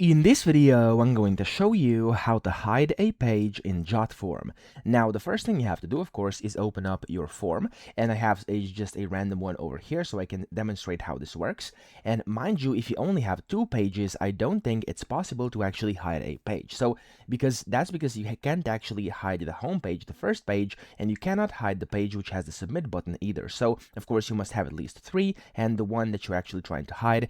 In this video, I'm going to show you how to hide a page in Jotform. Now, the first thing you have to do, of course, is open up your form, and I have just a random one over here so I can demonstrate how this works. And mind you, if you only have 2 pages, I don't think it's possible to actually hide a page. So, because you can't actually hide the home page, the first page, and you cannot hide the page which has the submit button either. So, of course, you must have at least 3, and the one that you're actually trying to hide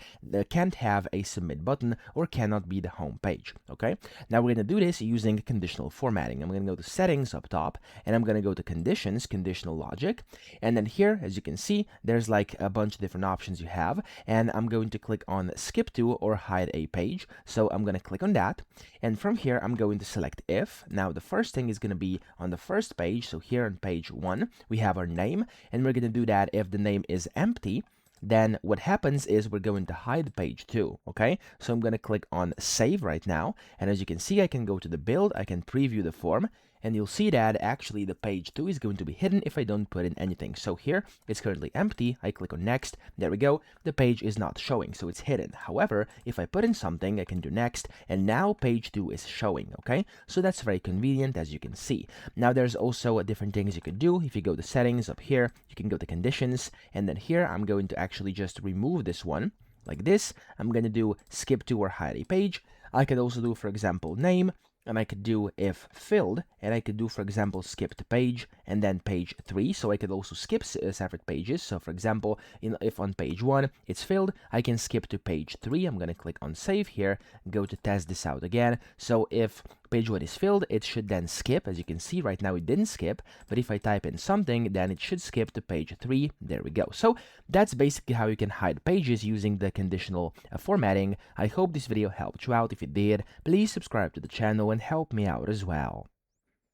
can't have a submit button or cannot be the home page. Okay, now we're going to do this using conditional formatting. I'm going to go to settings up top, and I'm going to go to conditions, conditional logic, and then here, as you can see, there's like a bunch of different options you have, and I'm going to click on skip to or hide a page. So I'm going to click on that, and from here I'm going to select if. Now the first thing is going to be on the first page. So here on page 1 we have our name, and we're going to do that if the name is empty. Then what happens is we're going to hide page 2, okay? So I'm going to click on save right now, and as you can see, I can go to the build, I can preview the form, and you'll see that actually the page 2 is going to be hidden if I don't put in anything. So here, it's currently empty, I click on next, there we go, the page is not showing, so it's hidden. However, if I put in something, I can do next, and now page 2 is showing, okay? So that's very convenient, as you can see. Now there's also different things you could do. If you go to settings up here, you can go to conditions, and then here I'm going to actually just remove this one, like this. I'm going to do skip to or hide a page. I could also do, for example, name, and I could do if filled, and I could do, for example, skip to page and then page 3. So I could also skip separate pages. So for example, if on page 1 it's filled, I can skip to page 3. I'm going to click on save here, go to test this out again. So if page 1 is filled, it should then skip. As you can see right now, it didn't skip, but if I type in something, then it should skip to page 3. There we go. So that's basically how you can hide pages using the conditional formatting. I hope this video helped you out. If it did, please subscribe to the channel and help me out as well.